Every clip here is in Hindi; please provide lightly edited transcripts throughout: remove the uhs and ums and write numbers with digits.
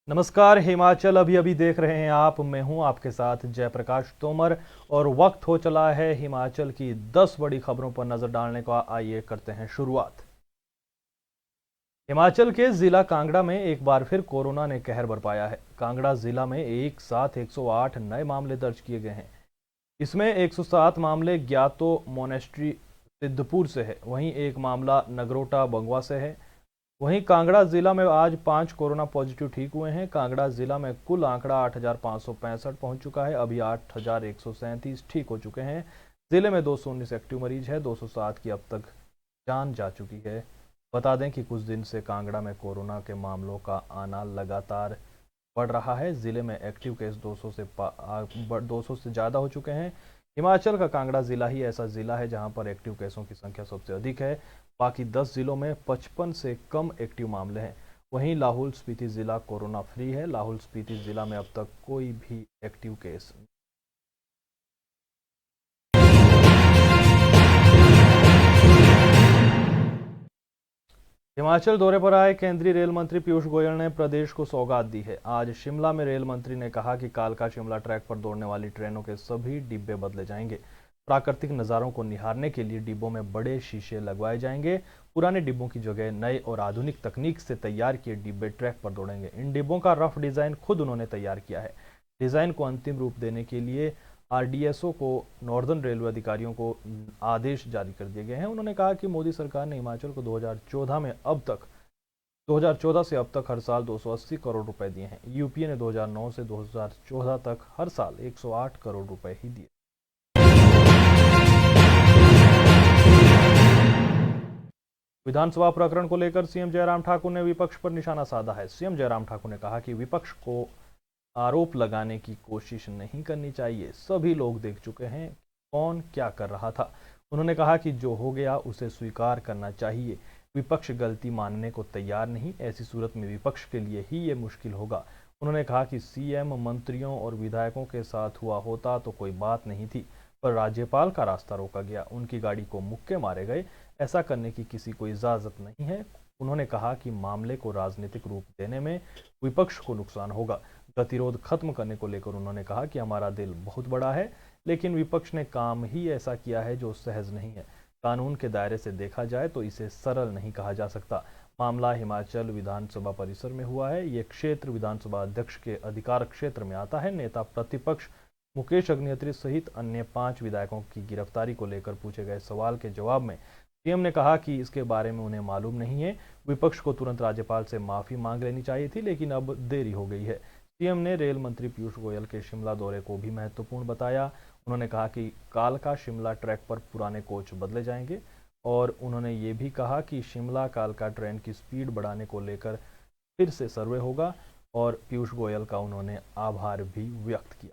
नमस्कार। हिमाचल अभी अभी देख रहे हैं आप। मैं हूं आपके साथ जयप्रकाश तोमर और वक्त हो चला है हिमाचल की 10 बड़ी खबरों पर नजर डालने का। आइए करते हैं शुरुआत। हिमाचल के जिला कांगड़ा में एक बार फिर कोरोना ने कहर बरपाया है। कांगड़ा जिला में एक साथ 108 नए मामले दर्ज किए गए हैं। इसमें 107 मामले ग्यातो मोनेस्ट्री सिद्धपुर से है, वहीं एक मामला नगरोटा बंगवा से है। वहीं कांगड़ा जिला में आज 5 कोरोना पॉजिटिव ठीक हुए हैं। कांगड़ा जिला में कुल आंकड़ा 8,565 पहुंच चुका है। अभी 8,137 ठीक हो चुके हैं। जिले में 219 एक्टिव मरीज है। 207 की अब तक जान जा चुकी है। बता दें कि कुछ दिन से कांगड़ा में कोरोना के मामलों का आना लगातार बढ़ रहा है। जिले में एक्टिव केस 200 से ज़्यादा हो चुके हैं। हिमाचल का कांगड़ा जिला ही ऐसा जिला है जहां पर एक्टिव केसों की संख्या सबसे अधिक है। बाकी 10 जिलों में 55 से कम एक्टिव मामले हैं। वहीं लाहौल स्पीति जिला कोरोना फ्री है। लाहौल स्पीति जिला में अब तक कोई भी एक्टिव केस हिमाचल दौरे पर आए केंद्रीय रेल मंत्री पीयूष गोयल ने प्रदेश को सौगात दी है। आज शिमला में रेल मंत्री ने कहा कि कालका शिमला ट्रैक पर दौड़ने वाली ट्रेनों के सभी डिब्बे बदले जाएंगे। प्राकृतिक नज़ारों को निहारने के लिए डिब्बों में बड़े शीशे लगवाए जाएंगे। पुराने डिब्बों की जगह नए और आधुनिक तकनीक से तैयार किए डिब्बे ट्रैक पर दौड़ेंगे। इन डिब्बों का रफ डिज़ाइन खुद उन्होंने तैयार किया है। डिज़ाइन को अंतिम रूप देने के लिए आरडीएसओ को नॉर्दर्न रेलवे अधिकारियों को आदेश जारी कर दिए गए हैं। उन्होंने कहा कि मोदी सरकार ने हिमाचल को 2014 से अब तक हर साल 280 करोड़ रुपए दिए हैं। यूपीए ने 2009 से 2014 तक हर साल 108 करोड़ रुपए ही दिए। विधानसभा प्रकरण को लेकर सीएम जयराम ठाकुर ने विपक्ष पर निशाना साधा है। सीएम जयराम ठाकुर ने कहा कि विपक्ष को आरोप लगाने की कोशिश नहीं करनी चाहिए। सभी लोग देख चुके हैं कौन क्या कर रहा था। उन्होंने कहा कि जो हो गया उसे स्वीकार करना चाहिए। विपक्ष गलती मानने को तैयार नहीं। ऐसी सूरत में विपक्ष के लिए ही ये मुश्किल होगा। उन्होंने कहा कि सीएम मंत्रियों और विधायकों के साथ हुआ होता तो कोई बात नहीं थी, पर राज्यपाल का रास्ता रोका गया, उनकी गाड़ी को मुक्के मारे गए। ऐसा करने की किसी को इजाजत नहीं है। उन्होंने कहा कि मामले को राजनीतिक रूप देने में विपक्ष को नुकसान होगा। गतिरोध खत्म करने को लेकर उन्होंने कहा कि हमारा दिल बहुत बड़ा है, लेकिन विपक्ष ने काम ही ऐसा किया है जो सहज नहीं है। कानून के दायरे से देखा जाए तो इसे सरल नहीं कहा जा सकता। मामला हिमाचल विधानसभा परिसर में हुआ है। ये क्षेत्र विधानसभा अध्यक्ष के अधिकार क्षेत्र में आता है। नेता प्रतिपक्ष मुकेश अग्निहोत्री सहित अन्य 5 विधायकों की गिरफ्तारी को लेकर पूछे गए सवाल के जवाब में सीएम ने कहा कि इसके बारे में उन्हें मालूम नहीं है। विपक्ष को तुरंत राज्यपाल से माफी मांग लेनी चाहिए थी, लेकिन अब देरी हो गई है। सीएम ने रेल मंत्री पीयूष गोयल के शिमला दौरे को भी महत्वपूर्ण बताया। उन्होंने कहा कि कालका शिमला ट्रैक पर पुराने कोच बदले जाएंगे और उन्होंने ये भी कहा कि शिमला कालका ट्रेन की स्पीड बढ़ाने को लेकर फिर से सर्वे होगा और पीयूष गोयल का उन्होंने आभार भी व्यक्त किया।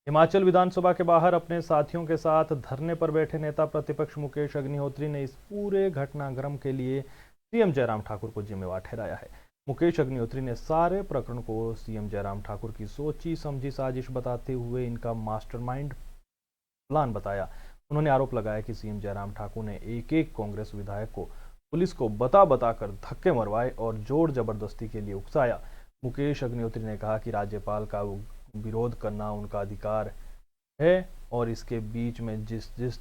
हिमाचल विधानसभा के बाहर अपने साथियों के साथ धरने पर बैठे नेता प्रतिपक्ष मुकेश अग्निहोत्री ने इस पूरे घटनाक्रम के लिए सीएम जयराम ठाकुर को जिम्मेवार ठहराया है। मुकेश अग्निहोत्री ने सारे प्रकरण को सीएम जयराम ठाकुर की सोची समझी साजिश बताते हुए इनका मास्टरमाइंड प्लान बताया। उन्होंने आरोप लगाया कि सीएम जयराम ठाकुर ने एक एक कांग्रेस विधायक को पुलिस को बता कर धक्के मरवाए और जोर जबरदस्ती के लिए उकसाया। मुकेश अग्निहोत्री ने कहा कि राज्यपाल का विरोध करना उनका अधिकार है और इसके बीच में जिस जिस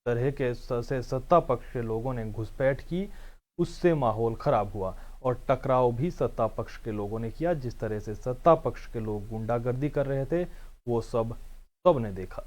तरह के से सत्ता पक्ष के लोगों ने घुसपैठ की, उससे माहौल खराब हुआ और टकराव भी सत्ता पक्ष के लोगों ने किया। जिस तरह से सत्ता पक्ष के लोग गुंडागर्दी कर रहे थे वो सबने देखा।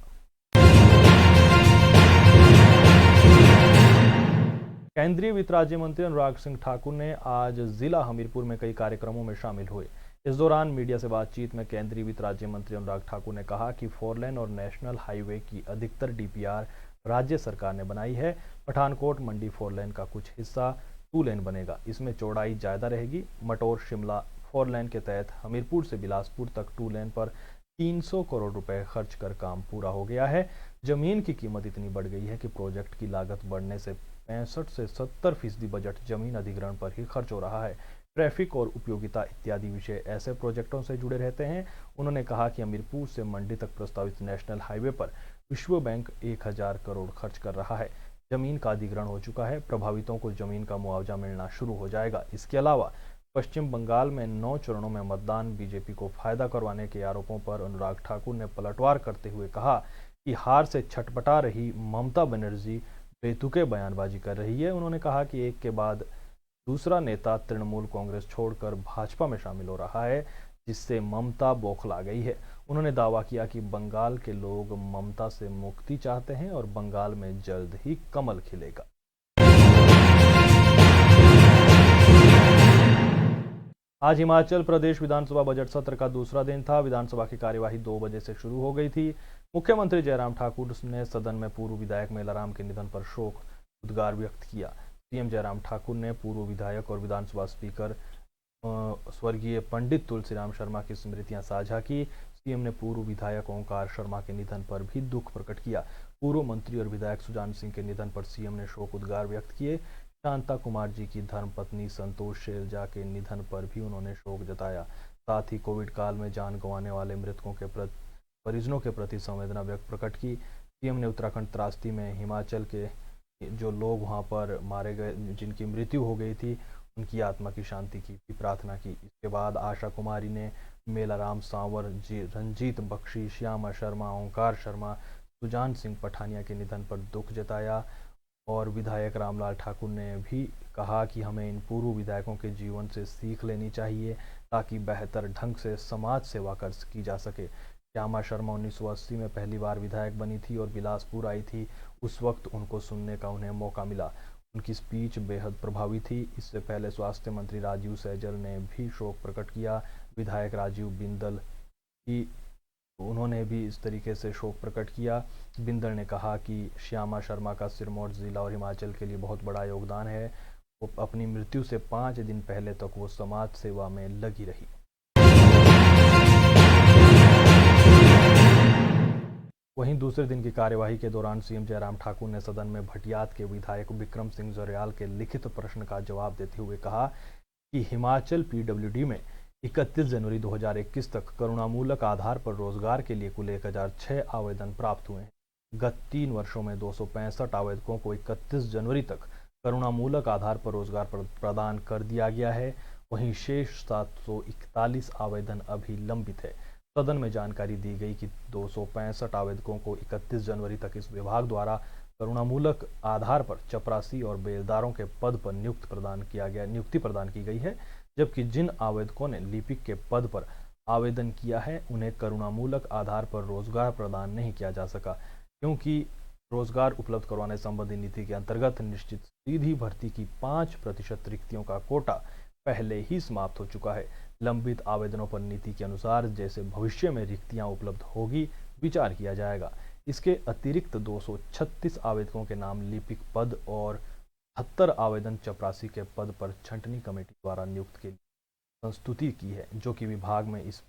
केंद्रीय वित्त राज्य मंत्री अनुराग सिंह ठाकुर ने आज जिला हमीरपुर में कई कार्यक्रमों में शामिल हुए। इस दौरान मीडिया से बातचीत में केंद्रीय वित्त राज्य मंत्री अनुराग ठाकुर ने कहा कि 4 लेन और नेशनल हाईवे की अधिकतर डीपीआर राज्य सरकार ने बनाई है। पठानकोट मंडी 4 लेन का कुछ हिस्सा 2 लेन बनेगा। इसमें चौड़ाई ज़्यादा रहेगी। मटोर शिमला 4 लेन के तहत हमीरपुर से बिलासपुर तक 2 लेन पर 300 करोड़ रुपए खर्च कर काम पूरा हो गया है। जमीन की कीमत इतनी बढ़ गई है कि प्रोजेक्ट की लागत बढ़ने से 65 से 70% बजट जमीन अधिग्रहण पर ही खर्च हो रहा है। ट्रैफिक और उपयोगिता इत्यादि विषय ऐसे प्रोजेक्टों से जुड़े रहते हैं। उन्होंने कहा कि हमीरपुर से मंडी तक प्रस्तावित नेशनल हाईवे पर विश्व बैंक 1000 करोड़ खर्च कर रहा है। जमीन का अधिग्रहण हो चुका है। प्रभावितों को जमीन का मुआवजा मिलना शुरू हो जाएगा। इसके अलावा पश्चिम बंगाल में 9 चरणों में मतदान बीजेपी को फायदा करवाने के आरोपों पर अनुराग ठाकुर ने पलटवार करते हुए कहा कि हार से छटपटा रही ममता बनर्जी बेतुके बयानबाजी कर रही है। उन्होंने कहा कि एक के बाद दूसरा नेता तृणमूल कांग्रेस छोड़कर भाजपा में शामिल हो रहा है, जिससे ममता बौखला गई है। उन्होंने दावा किया कि बंगाल के लोग ममता से मुक्ति चाहते हैं और बंगाल में जल्द ही कमल खिलेगा। आज हिमाचल प्रदेश विधानसभा बजट सत्र का दूसरा दिन था। विधानसभा की कार्यवाही 2 बजे से शुरू हो गई थी। मुख्यमंत्री जयराम ठाकुर ने सदन में पूर्व विधायक मेलाराम के निधन पर शोक उद्गार व्यक्त किया। सीएम जयराम ठाकुर ने पूर्व विधायक और विधानसभा स्पीकर स्वर्गीय पंडित तुलसीराम शर्मा की स्मृतियां साझा की। सीएम ने पूर्व विधायक ओंकार शर्मा के निधन पर भी दुख प्रकट किया। पूर्व मंत्री और विधायक सुजान सिंह के निधन पर सीएम ने शोक उद्गार व्यक्त किए। शांता कुमार जी की धर्मपत्नी संतोष शैलजा के निधन पर भी उन्होंने शोक जताया। साथ ही कोविड काल में जान गंवाने वाले मृतकों के परिजनों के प्रति संवेदना व्यक्त प्रकट की। सीएम ने उत्तराखंड त्रासदी में हिमाचल के जो लोग वहां पर मारे गए, जिनकी मृत्यु हो गई थी, उनकी आत्मा की शांति की भी प्रार्थना की। इसके बाद आशा कुमारी ने मेलाराम सांवर जी, रंजीत बख्शी, श्यामा शर्मा, ओंकार शर्मा, सुजान सिंह पठानिया के निधन पर दुख जताया। और विधायक रामलाल ठाकुर ने भी कहा कि हमें इन पूर्व विधायकों के जीवन से सीख लेनी चाहिए ताकि बेहतर ढंग से समाज सेवा की जा सके। श्यामा शर्मा 1980 में पहली बार विधायक बनी थी और बिलासपुर आई थी। उस वक्त उनको सुनने का उन्हें मौका मिला। उनकी स्पीच बेहद प्रभावी थी। इससे पहले स्वास्थ्य मंत्री राजीव सैजल ने भी शोक प्रकट किया। विधायक राजीव बिंदल की उन्होंने भी इस तरीके से शोक प्रकट किया। बिंदल ने कहा कि श्यामा शर्मा का सिरमौर जिला और हिमाचल के लिए बहुत बड़ा योगदान है। वो अपनी मृत्यु से 5 दिन पहले तक वो समाज सेवा में लगी रही। वहीं दूसरे दिन की कार्यवाही के दौरान सीएम जयराम ठाकुर ने सदन में भटियात के विधायक विक्रम सिंह जरयाल के लिखित प्रश्न का जवाब देते हुए कहा कि हिमाचल पीडब्ल्यूडी में 31 जनवरी 2021 तक करुणामूलक आधार पर रोजगार के लिए कुल 1006 आवेदन प्राप्त हुए हैं। गत 3 वर्षों में 265 आवेदकों को 31 जनवरी तक करुणामूलक आधार पर रोजगार प्रदान कर दिया गया है। वहीं शेष 741 आवेदन अभी लंबित है। सदन में जानकारी दी गई कि 265 आवेदकों को 31 जनवरी तक इस विभाग द्वारा करुणामूलक आधार पर चपरासी और बेलदारों के पद पर नियुक्ति प्रदान की गई है, जबकि जिन आवेदकों ने लिपिक के पद पर आवेदन किया है उन्हें करुणामूलक आधार पर रोजगार प्रदान नहीं किया जा सका, क्योंकि रोजगार उपलब्ध करवाने संबंधी नीति के अंतर्गत निश्चित सीधी भर्ती की 5% रिक्तियों का कोटा पहले ही समाप्त हो चुका है। लंबित आवेदनों पर नीति के अनुसार जैसे भविष्य में रिक्तियां उपलब्ध होगी, विचार किया जाएगा। इसके अतिरिक्त 236 आवेदकों के नाम लिपिक पद और 70 आवेदन चपरासी के पद पर छंटनी कमेटी द्वारा नियुक्त के लिए संस्तुति की है, जो कि विभाग में इस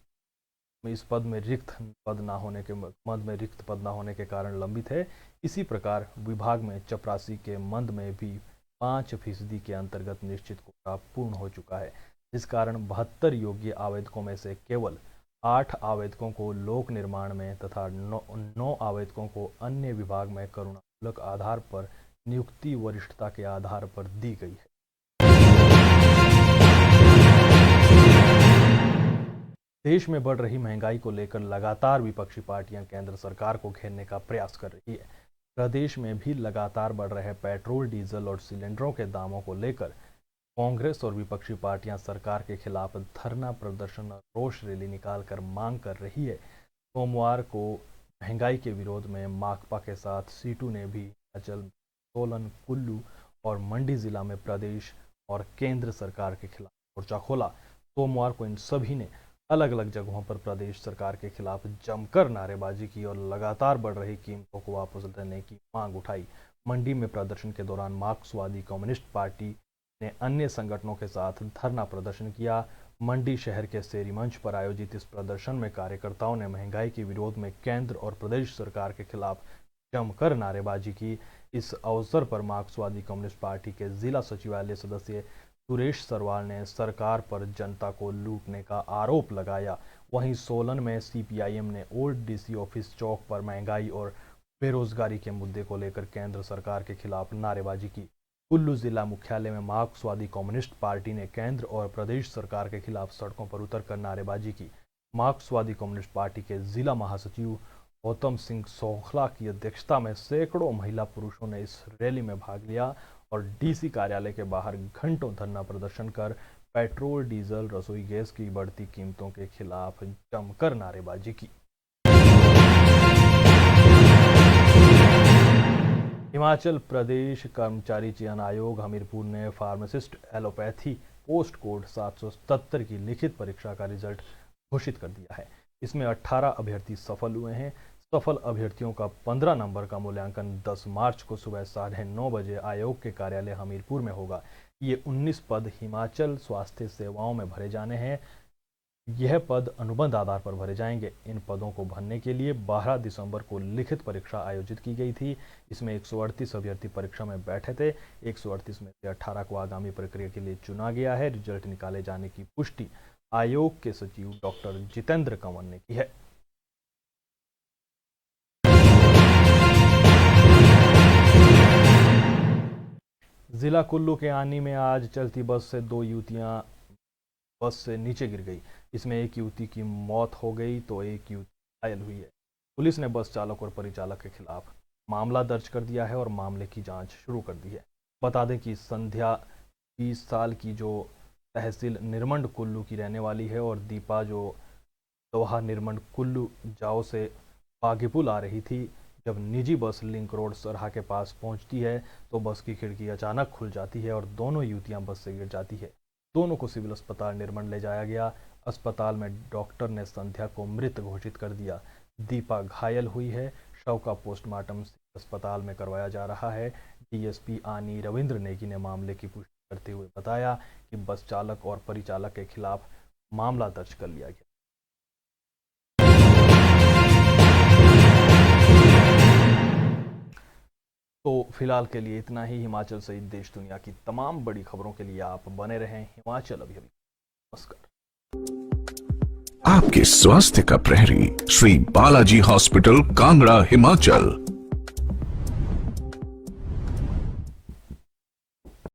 पद में रिक्त पद ना होने के कारण लंबित है। इसी प्रकार विभाग में चपरासी के मद में भी 5% के अंतर्गत निश्चित कोटा पूर्ण हो चुका है, जिस कारण 72 योग्य आवेदकों में से केवल 8 आवेदकों को लोक निर्माण में तथा 9 आवेदकों को अन्य विभाग में करुणामूलक आधार पर नियुक्ति वरिष्ठता के आधार पर दी गई है। देश में बढ़ रही महंगाई को लेकर लगातार विपक्षी पार्टियां केंद्र सरकार को घेरने का प्रयास कर रही है। प्रदेश में भी लगातार बढ़ रहे पेट्रोल, डीजल और सिलेंडरों के दामों को लेकर कांग्रेस और विपक्षी पार्टियां सरकार के खिलाफ धरना प्रदर्शन और रोष रैली निकालकर मांग कर रही है। सोमवार को महंगाई के विरोध में माकपा के साथ सीटू ने भी हिमाचल, सोलन, कुल्लू और मंडी जिला में प्रदेश और केंद्र सरकार के खिलाफ मोर्चा खोला। सोमवार को इन सभी ने अलग अलग जगहों पर प्रदेश सरकार के खिलाफ जमकर नारेबाजी की और लगातार बढ़ रही कीमतों को वापस लेने की मांग उठाई। मंडी में प्रदर्शन के दौरान मार्क्सवादी कम्युनिस्ट पार्टी ने अन्य संगठनों के साथ धरना प्रदर्शन किया। मंडी शहर के सेरी मंच पर आयोजित इस प्रदर्शन में कार्यकर्ताओं ने महंगाई के विरोध में केंद्र और प्रदेश सरकार के खिलाफ जमकर नारेबाजी की। इस अवसर पर मार्क्सवादी कम्युनिस्ट पार्टी के जिला सचिवालय सदस्य सुरेश सरवाल ने सरकार पर जनता को लूटने का आरोप लगाया। वहीं सोलन में सीपीआईएम ने ओल्ड डीसी ऑफिस चौक पर महंगाई और बेरोजगारी के मुद्दे को लेकर केंद्र सरकार के खिलाफ नारेबाजी की। कुल्लू जिला मुख्यालय में मार्क्सवादी कम्युनिस्ट पार्टी ने केंद्र और प्रदेश सरकार के खिलाफ सड़कों पर उतरकर नारेबाजी की। मार्क्सवादी कम्युनिस्ट पार्टी के जिला महासचिव गौतम सिंह सोखला की अध्यक्षता में सैकड़ों महिला पुरुषों ने इस रैली में भाग लिया और डीसी कार्यालय के बाहर घंटों धरना प्रदर्शन कर पेट्रोल, डीजल, रसोई गैस की बढ़ती कीमतों के खिलाफ जमकर नारेबाजी की। हिमाचल प्रदेश कर्मचारी चयन आयोग हमीरपुर ने फार्मासिस्ट एलोपैथी पोस्ट कोड 777 की लिखित परीक्षा का रिजल्ट घोषित कर दिया है। इसमें 18 अभ्यर्थी सफल हुए हैं। सफल अभ्यर्थियों का 15 नंबर का मूल्यांकन 10 मार्च को सुबह 9:30 बजे आयोग के कार्यालय हमीरपुर में होगा। ये 19 पद हिमाचल स्वास्थ्य सेवाओं में भरे जाने हैं। यह पद अनुबंध आधार पर भरे जाएंगे। इन पदों को भरने के लिए 12 दिसंबर को लिखित परीक्षा आयोजित की गई थी। इसमें 138 अभ्यर्थी परीक्षा में बैठे थे। 138 में से 18 को आगामी प्रक्रिया के लिए चुना गया है। रिजल्ट निकाले जाने की पुष्टि आयोग के सचिव डॉक्टर जितेंद्र कंवर ने की है। जिला कुल्लू के आनी में आज चलती बस से 2 युवतियां बस से नीचे गिर गई। इसमें एक युवती की मौत हो गई तो एक युवती घायल हुई है। पुलिस ने बस चालक और परिचालक के खिलाफ मामला दर्ज कर दिया है और मामले की जांच शुरू कर दी है। बता दें कि संध्या 20 साल की जो तहसील निरमंड कुल्लू की रहने वाली है और दीपा जो दोहा निरमंड कुल्लू जाओ से बागीपुल आ रही थी। जब निजी बस लिंक रोड सरहा के पास पहुंचती है तो बस की खिड़की अचानक खुल जाती है और दोनों युवतियां बस से गिर जाती है। दोनों को सिविल अस्पताल निरमंड ले जाया गया। अस्पताल में डॉक्टर ने संध्या को मृत घोषित कर दिया। दीपा घायल हुई है। शव का पोस्टमार्टम अस्पताल में करवाया जा रहा है। डीएसपी आनी रविंद्र नेगी ने मामले की पुष्टि करते हुए बताया कि बस चालक और परिचालक के खिलाफ मामला दर्ज कर लिया गया। तो फिलहाल के लिए इतना ही। हिमाचल सहित देश दुनिया की तमाम बड़ी खबरों के लिए आप बने रहें हिमाचल अभी। नमस्कार। आपके स्वास्थ्य का प्रहरी श्री बालाजी हॉस्पिटल कांगड़ा हिमाचल।